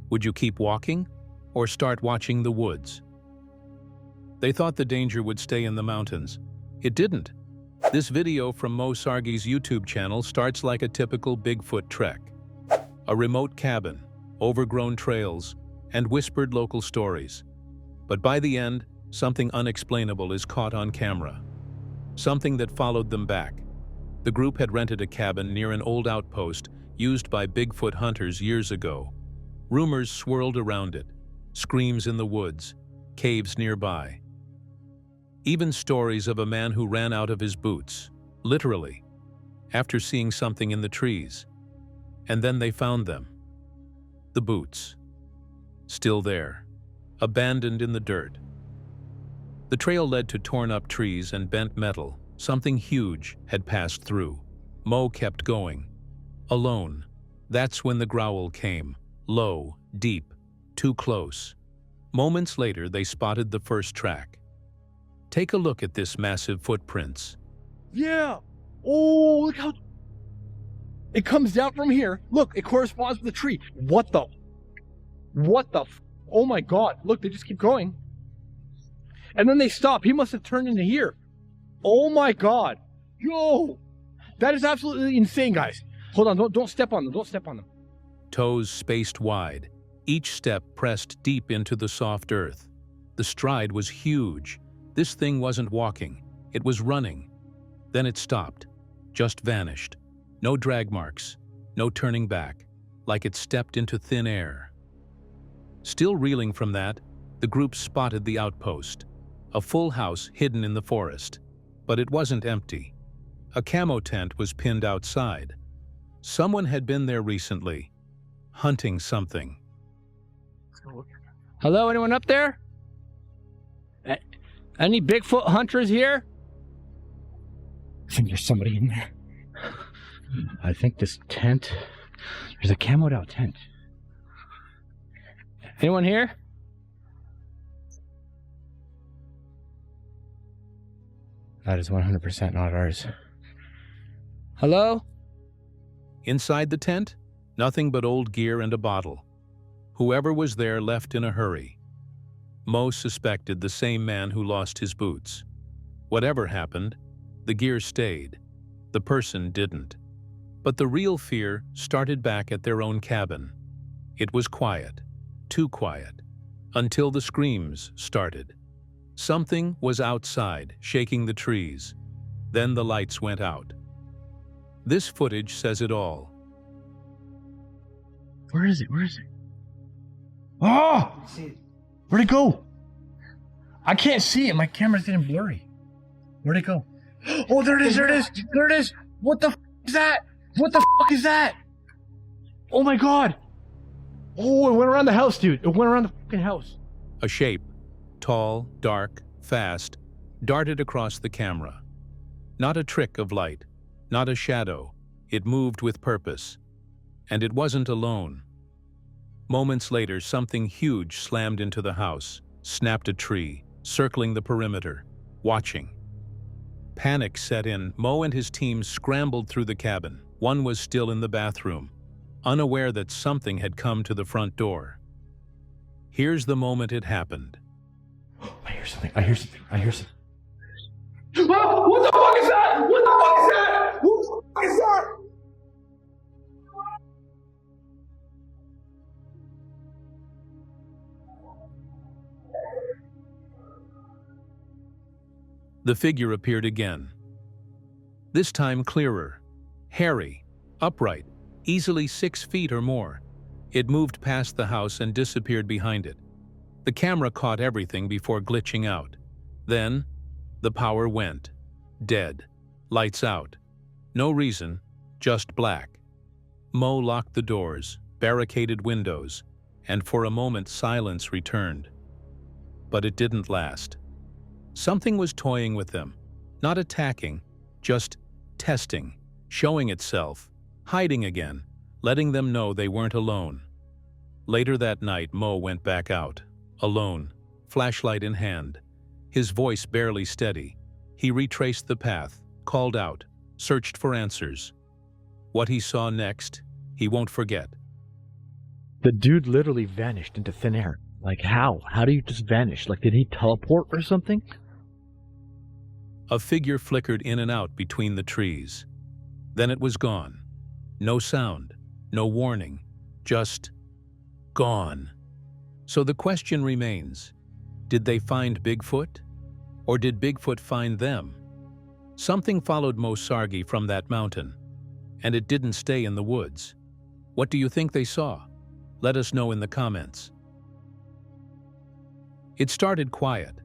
Would you keep walking, or start watching the woods? They thought the danger would stay in the mountains. It didn't. This video from Mo Sargi's YouTube channel starts like a typical Bigfoot trek. A remote cabin, overgrown trails, and whispered local stories. But by the end, something unexplainable is caught on camera. Something that followed them back. The group had rented a cabin near an old outpost used by Bigfoot hunters years ago. Rumors swirled around it, screams in the woods, caves nearby. Even stories of a man who ran out of his boots, literally, after seeing something in the trees. And then they found them. The boots. Still there, abandoned in the dirt. The trail led to torn-up trees and bent metal. Something huge had passed through. Mo kept going. Alone. That's when the growl came. Low, deep, too close. Moments later, they spotted the first track. Take a look at this massive footprints. Yeah. Oh, look how it comes down from here. Look, it corresponds with the tree. What the? Oh my God. Look, they just keep going. And then they stop. He must have turned into here. Oh my God. Yo. That is absolutely insane, guys. Hold on. Don't step on them. Don't step on them. Toes spaced wide. Each step pressed deep into the soft earth. The stride was huge. This thing wasn't walking, it was running. Then it stopped, just vanished. No drag marks, no turning back, like it stepped into thin air. Still reeling from that, the group spotted the outpost, a full house hidden in the forest. But it wasn't empty. A camo tent was pinned outside. Someone had been there recently, hunting something. Hello, anyone up there? Any Bigfoot hunters here? I think there's somebody in there. I think this tent, there's a camoed out tent. Anyone here? That is 100% not ours. Hello? Inside the tent, nothing but old gear and a bottle. Whoever was there left in a hurry. Mo suspected the same man who lost his boots. Whatever happened, the gear stayed. The person didn't. But the real fear started back at their own cabin. It was quiet, too quiet, until the screams started. Something was outside, shaking the trees. Then the lights went out. This footage says it all. Where is it? Where is it? Oh! Where'd it go? I can't see it. My camera's getting blurry. Where'd it go? Oh, there it is. There it is. There it is. What the f is that? What the f is that? Oh my god. Oh, it went around the house, dude. It went around the fucking house. A shape, tall, dark, fast, darted across the camera. Not a trick of light, not a shadow. It moved with purpose. And it wasn't alone. Moments later, something huge slammed into the house, snapped a tree, circling the perimeter, watching. Panic set in. Mo and his team scrambled through the cabin. One was still in the bathroom, unaware that something had come to the front door. Here's the moment it happened. I hear something. I hear something. I hear something. Oh, what the fuck is that? What the fuck is that? What the fuck is that? The figure appeared again. This time clearer, hairy, upright, easily 6 feet or more. It moved past the house and disappeared behind it. The camera caught everything before glitching out. Then, the power went. Dead. Lights out. No reason, just black. Mo locked the doors, barricaded windows, and for a moment silence returned. But it didn't last. Something was toying with them, not attacking, just testing, showing itself, hiding again, letting them know they weren't alone. Later that night, Mo went back out, alone, flashlight in hand, his voice barely steady. He retraced the path, called out, searched for answers. What he saw next, he won't forget. The dude literally vanished into thin air. Like how? How do you just vanish? Like did he teleport or something? A figure flickered in and out between the trees. Then it was gone. No sound, no warning, just gone. So the question remains, did they find Bigfoot? Or did Bigfoot find them? Something followed Mo Sargi from that mountain, and it didn't stay in the woods. What do you think they saw? Let us know in the comments. It started quiet.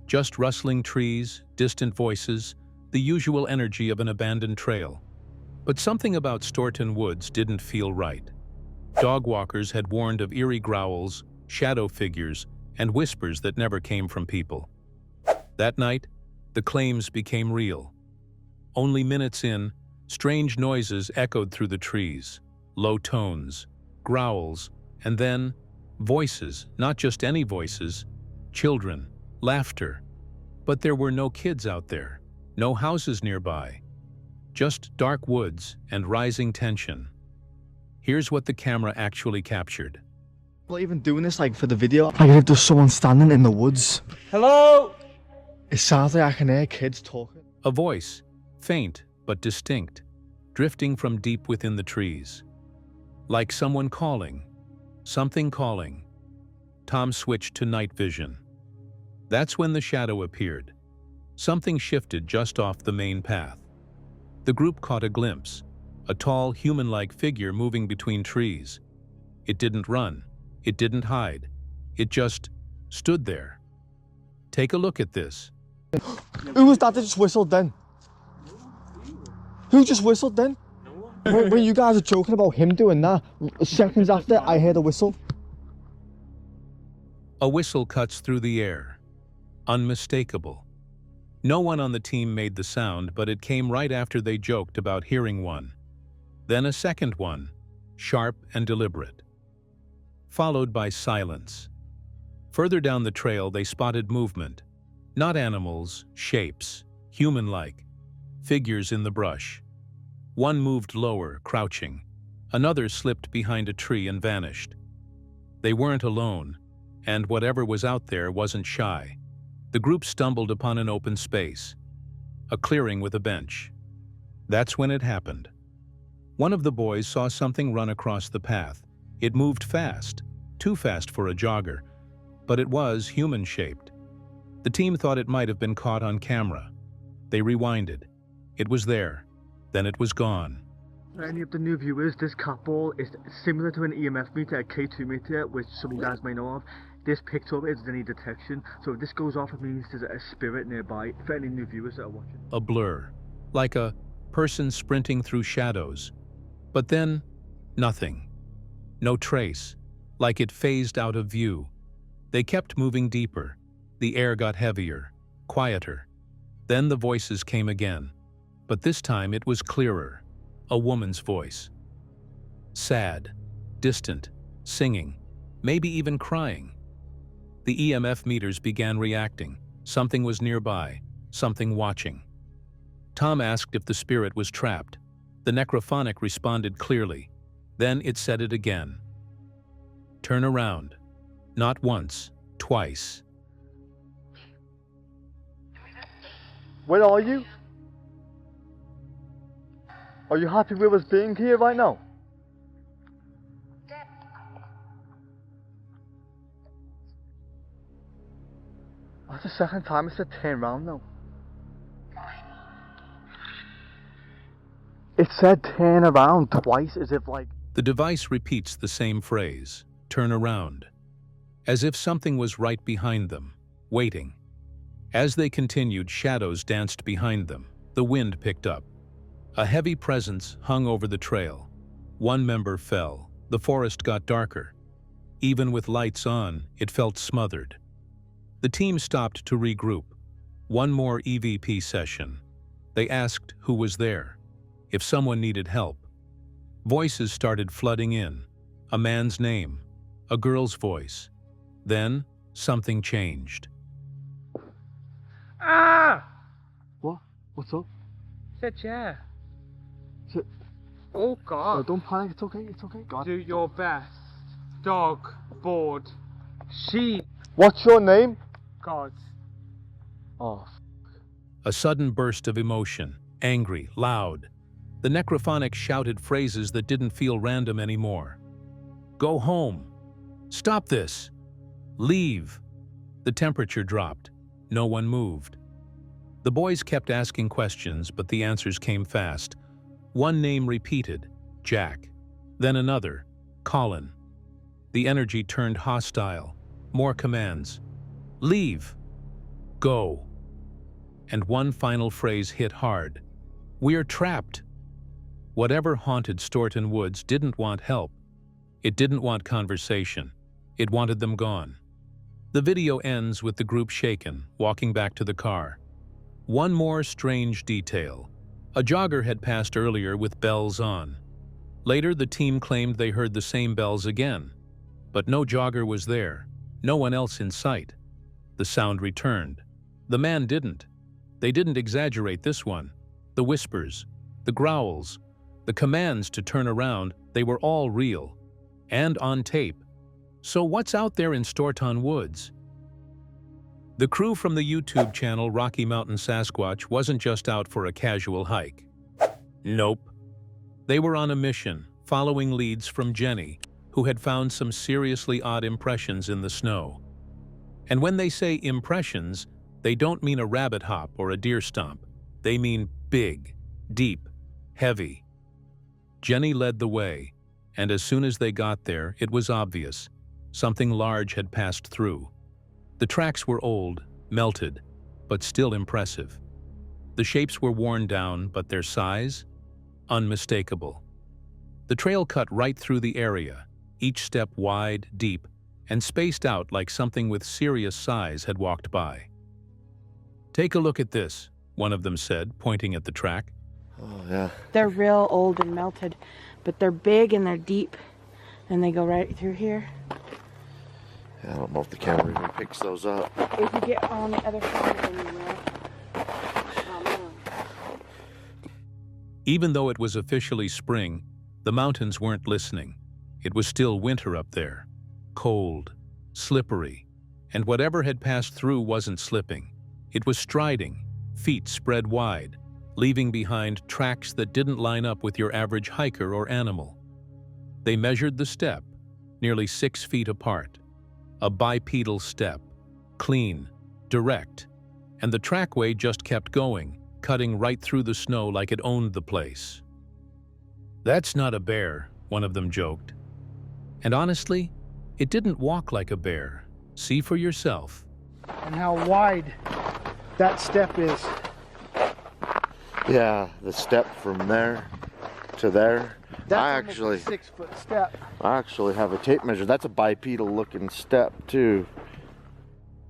Just rustling trees, distant voices, the usual energy of an abandoned trail. But something about Storton Woods didn't feel right. Dog walkers had warned of eerie growls, shadow figures, and whispers that never came from people. That night, the claims became real. Only minutes in, strange noises echoed through the trees, low tones, growls, and then voices, not just any voices, children, laughter. But there were no kids out there, no houses nearby, just dark woods and rising tension. Here's what the camera actually captured. Not even doing this like for the video. Like if there's someone standing in the woods. Hello? It sounds like I can hear kids talking. A voice, faint but distinct, drifting from deep within the trees. Like someone calling, something calling. Tom switched to night vision. That's when the shadow appeared. Something shifted just off the main path. The group caught a glimpse, a tall, human-like figure moving between trees. It didn't run, it didn't hide, it just stood there. Take a look at this. Who was that just whistled then? Who just whistled then? When you guys are joking about him doing that, seconds after I heard a whistle. A whistle cuts through the air. Unmistakable. No one on the team made the sound, but it came right after they joked about hearing one. Then a second one, sharp and deliberate. Followed by silence. Further down the trail, they spotted movement. Not animals, shapes, human-like. Figures in the brush. One moved lower, crouching. Another slipped behind a tree and vanished. They weren't alone, and whatever was out there wasn't shy. The group stumbled upon an open space, a clearing with a bench. That's when it happened. One of the boys saw something run across the path. It moved fast, too fast for a jogger, but it was human-shaped. The team thought it might have been caught on camera. They rewinded. It was there. Then it was gone. For any of the new viewers, this couple is similar to an EMF meter, a K2 meter, which some of you guys may know of. This picked up is any detection, so if this goes off, it means there's a spirit nearby, for any new viewers that are watching. A blur, like a person sprinting through shadows. But then, nothing. No trace, like it phased out of view. They kept moving deeper. The air got heavier, quieter. Then the voices came again, but this time it was clearer. A woman's voice. Sad, distant, singing, maybe even crying. The EMF meters began reacting. Something was nearby, something watching. Tom asked if the spirit was trapped. The necrophonic responded clearly. Then it said it again. Turn around. Not once, twice. Where are you? Are you happy with us being here right now? That's the second time it said turn around now. It said turn around twice, as if like... The device repeats the same phrase, turn around, as if something was right behind them, waiting. As they continued, shadows danced behind them. The wind picked up. A heavy presence hung over the trail. One member fell. The forest got darker. Even with lights on, it felt smothered. The team stopped to regroup. One more EVP session. They asked who was there, if someone needed help. Voices started flooding in. A man's name, a girl's voice. Then, something changed. Ah! What? What's up? It's a chair. Shit. Oh God. No, don't panic, it's okay, it's okay. God. Do your best. Dog, board, sheep. What's your name? God. Oh. A sudden burst of emotion, angry, loud. The necrophonic shouted phrases that didn't feel random anymore. Go home. Stop this. Leave. The temperature dropped. No one moved. The boys kept asking questions, but the answers came fast. One name repeated, Jack. Then another, Colin. The energy turned hostile. More commands. Leave. Go. And one final phrase hit hard. We're trapped. Whatever haunted Storton Woods didn't want help. It didn't want conversation. It wanted them gone. The video ends with the group shaken, walking back to the car. One more strange detail. A jogger had passed earlier with bells on. Later, the team claimed they heard the same bells again. But no jogger was there. No one else in sight. The sound returned. The man didn't. They didn't exaggerate this one. The whispers, the growls, the commands to turn around, they were all real. And on tape. So what's out there in Storton Woods? The crew from the YouTube channel Rocky Mountain Sasquatch wasn't just out for a casual hike. Nope. They were on a mission, following leads from Jenny, who had found some seriously odd impressions in the snow. And when they say impressions, they don't mean a rabbit hop or a deer stomp. They mean big, deep, heavy. Jenny led the way, and as soon as they got there, it was obvious. Something large had passed through. The tracks were old, melted, but still impressive. The shapes were worn down, but their size? Unmistakable. The trail cut right through the area, each step wide, deep, and spaced out like something with serious size had walked by. Take a look at this, one of them said, pointing at the track. Oh, yeah. They're real old and melted, but they're big and they're deep, and they go right through here. I don't know if the camera even picks those up. If you get on the other side, then you will. Even though it was officially spring, the mountains weren't listening. It was still winter up there. cold, slippery, and whatever had passed through wasn't slipping. It was striding, feet spread wide, leaving behind tracks that didn't line up with your average hiker or animal. They measured the step, nearly 6 feet apart. A bipedal step, clean, direct, and the trackway just kept going, cutting right through the snow like it owned the place. "That's not a bear," one of them joked. And honestly, it didn't walk like a bear. See for yourself. And how wide that step is. Yeah, the step from there to there. That's almost a 6-foot step. I actually have a tape measure. That's a bipedal looking step too.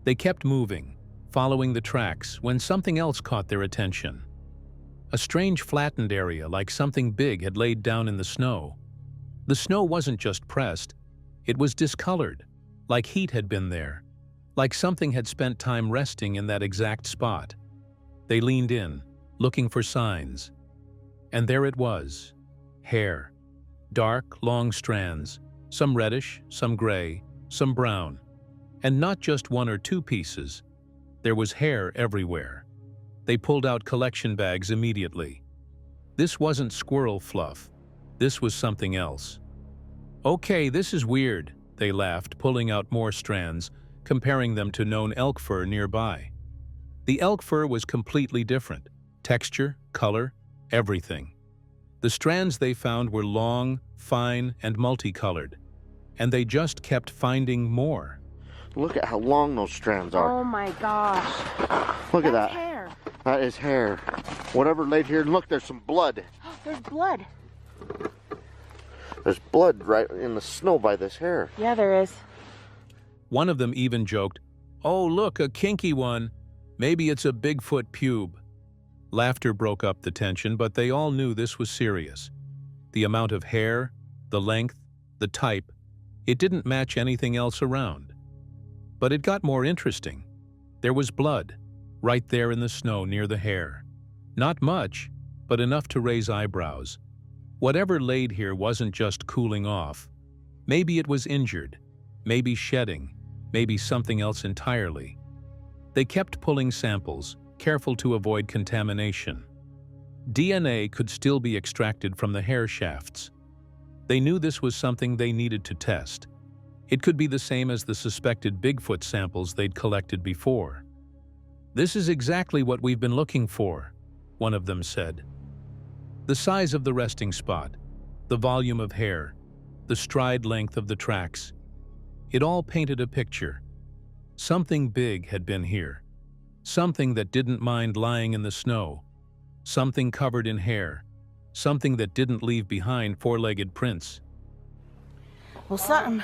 They kept moving, following the tracks, when something else caught their attention. A strange flattened area like something big had laid down in the snow. The snow wasn't just pressed, it was discolored, like heat had been there, like something had spent time resting in that exact spot. They leaned in, looking for signs. And there it was. Hair. Dark, long strands, some reddish, some gray, some brown. And not just 1 or 2 pieces. There was hair everywhere. They pulled out collection bags immediately. This wasn't squirrel fluff. This was something else. "Okay, this is weird," they laughed, pulling out more strands, comparing them to known elk fur nearby. The elk fur was completely different. Texture, color, everything. The strands they found were long, fine, and multicolored. And they just kept finding more. Look at how long those strands are. Oh my gosh. Look at that. That's hair. That is hair. Whatever laid here, and look, there's some blood. There's blood. There's blood right in the snow by this hair. Yeah, there is. One of them even joked, "Oh, look, a kinky one. Maybe it's a Bigfoot pube." Laughter broke up the tension, but they all knew this was serious. The amount of hair, the length, the type, it didn't match anything else around. But it got more interesting. There was blood, right there in the snow near the hair. Not much, but enough to raise eyebrows. Whatever laid here wasn't just cooling off. Maybe it was injured, maybe shedding, maybe something else entirely. They kept pulling samples, careful to avoid contamination. DNA could still be extracted from the hair shafts. They knew this was something they needed to test. It could be the same as the suspected Bigfoot samples they'd collected before. "This is exactly what we've been looking for," one of them said. The size of the resting spot, the volume of hair, the stride length of the tracks, it all painted a picture. Something big had been here. Something that didn't mind lying in the snow. Something covered in hair. Something that didn't leave behind 4-legged prints. Well, something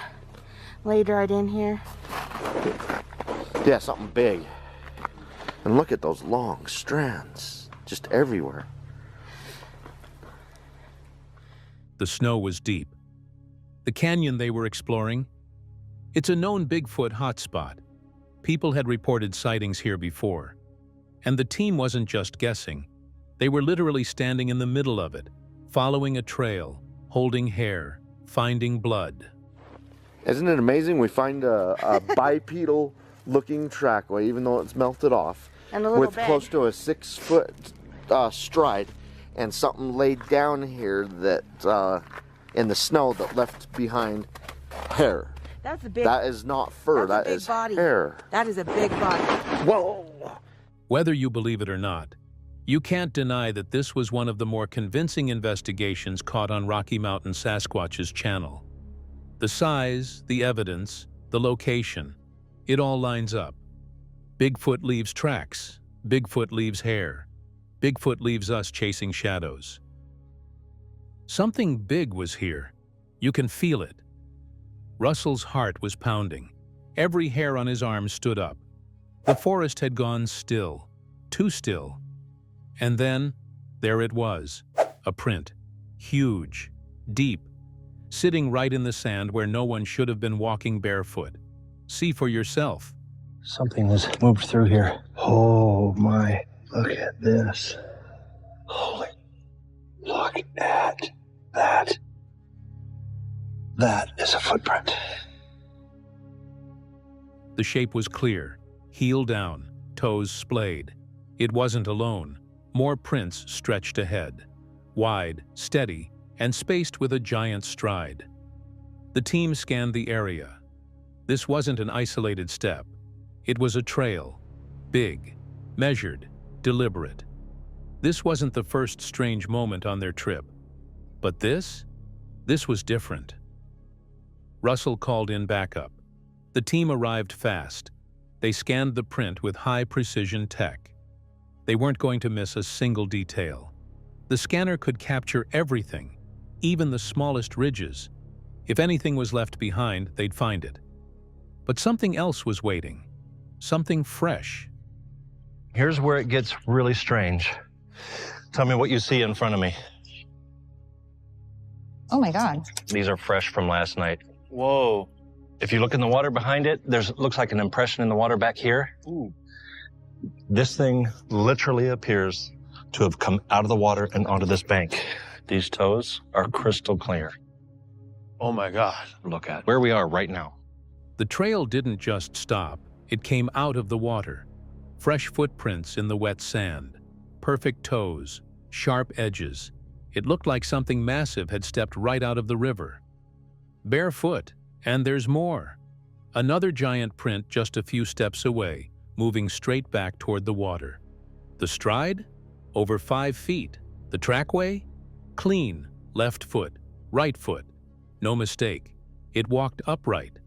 laid right in here. Yeah, something big. And look at those long strands, just everywhere. The snow was deep. The canyon they were exploring, it's a known Bigfoot hotspot. People had reported sightings here before. And the team wasn't just guessing. They were literally standing in the middle of it, following a trail, holding hair, finding blood. Isn't it amazing? We find a bipedal looking trackway, even though it's melted off, and a little with bed. close to a 6-foot stride, and something laid down here that in the snow that left behind hair. That's a big. That is not fur. That's a That big is body. hair. That is a big body. Whoa! Whether you believe it or not, you can't deny that this was one of the more convincing investigations caught on Rocky Mountain Sasquatch's channel. The size, the evidence, the location, it all lines up. Bigfoot leaves tracks. Bigfoot leaves hair. Bigfoot leaves us chasing shadows. Something big was here. You can feel it. Russell's heart was pounding. Every hair on his arm stood up. The forest had gone still, too still. And then, there it was, a print, huge, deep, sitting right in the sand where no one should have been walking barefoot. See for yourself. Something has moved through here. Oh my, look at this. Holy, look at that. That is a footprint. The shape was clear, heel down, toes splayed. It wasn't alone. More prints stretched ahead, wide, steady, and spaced with a giant stride. The team scanned the area. This wasn't an isolated step. It was a trail, big, measured, deliberate. This wasn't the first strange moment on their trip. But this was different. Russell called in backup. The team arrived fast. They scanned the print with high-precision tech. They weren't going to miss a single detail. The scanner could capture everything, even the smallest ridges. If anything was left behind, they'd find it. But something else was waiting. Something fresh. Here's where it gets really strange. Tell me what you see in front of me. Oh my God. These are fresh from last night. Whoa. If you look in the water behind it, looks like an impression in the water back here. Ooh. This thing literally appears to have come out of the water and onto this bank. These toes are crystal clear. Oh my God. Look at where we are right now. The trail didn't just stop. It came out of the water. Fresh footprints in the wet sand. Perfect toes. Sharp edges. It looked like something massive had stepped right out of the river. Barefoot. And there's more. Another giant print just a few steps away, moving straight back toward the water. The stride? Over 5 feet. The trackway? Clean. Left foot. Right foot. No mistake. It walked upright.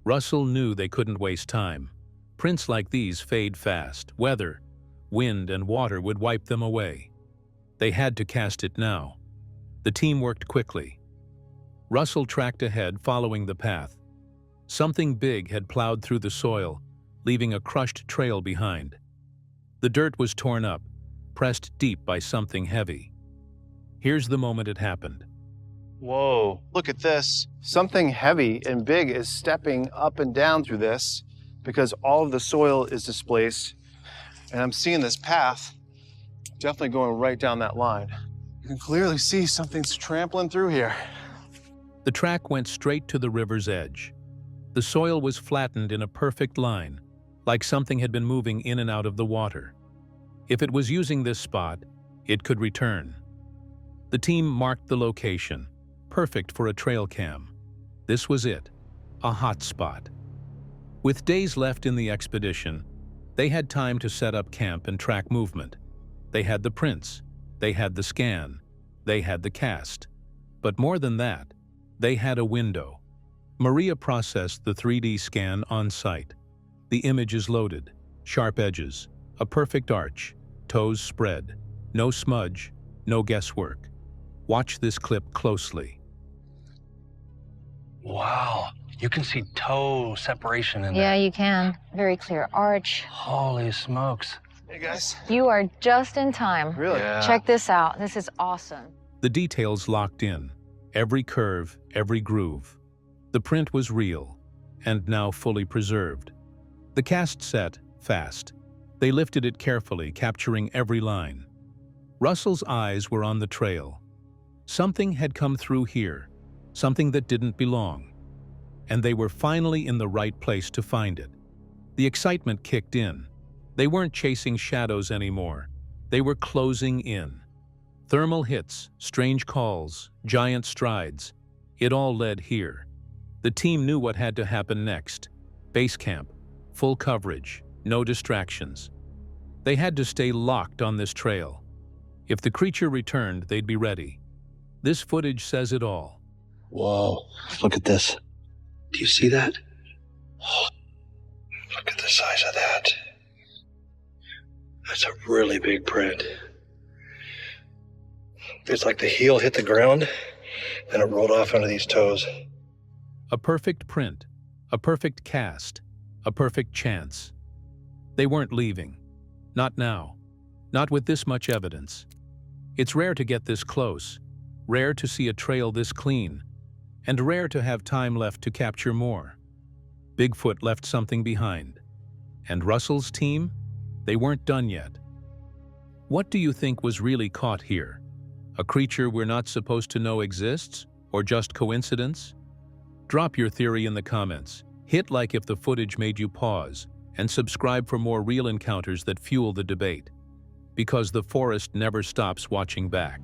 Russell knew they couldn't waste time. Prints like these fade fast. Weather, wind, and water would wipe them away. They had to cast it now. The team worked quickly. Russell tracked ahead, following the path. Something big had plowed through the soil, leaving a crushed trail behind. The dirt was torn up, pressed deep by something heavy. Here's the moment it happened. Whoa, look at this. Something heavy and big is stepping up and down through this because all of the soil is displaced. And I'm seeing this path definitely going right down that line. You can clearly see something's trampling through here. The track went straight to the river's edge. The soil was flattened in a perfect line, like something had been moving in and out of the water. If it was using this spot, it could return. The team marked the location, perfect for a trail cam. This was it, a hot spot. With days left in the expedition, they had time to set up camp and track movement. They had the prints, they had the scan, they had the cast. But more than that, they had a window. Maria processed the 3D scan on site. The image is loaded, sharp edges, a perfect arch, toes spread, no smudge, no guesswork. Watch this clip closely. Wow, you can see toe separation in Yeah, there. you can. Very clear arch. Holy smokes. Hey guys. You are just in time. Really? Yeah. Check this out. This is awesome. The details locked in. Every curve, every groove. The print was real, and now fully preserved. The cast set fast. They lifted it carefully, capturing every line. Russell's eyes were on the trail. Something had come through here, something that didn't belong. And they were finally in the right place to find it. The excitement kicked in. They weren't chasing shadows anymore. They were closing in. Thermal hits, strange calls, giant strides. It all led here. The team knew what had to happen next. Base camp, full coverage, no distractions. They had to stay locked on this trail. If the creature returned, they'd be ready. This footage says it all. Whoa, look at this. Do you see that? Oh, look at the size of that. That's a really big print. It's like the heel hit the ground, and it rolled off under these toes. A perfect print, a perfect cast, a perfect chance. They weren't leaving. Not now. Not with this much evidence. It's rare to get this close, rare to see a trail this clean, and rare to have time left to capture more. Bigfoot left something behind. And Russell's team? They weren't done yet. What do you think was really caught here? A creature we're not supposed to know exists, or just coincidence? Drop your theory in the comments. Hit like if the footage made you pause, and subscribe for more real encounters that fuel the debate. Because the forest never stops watching back.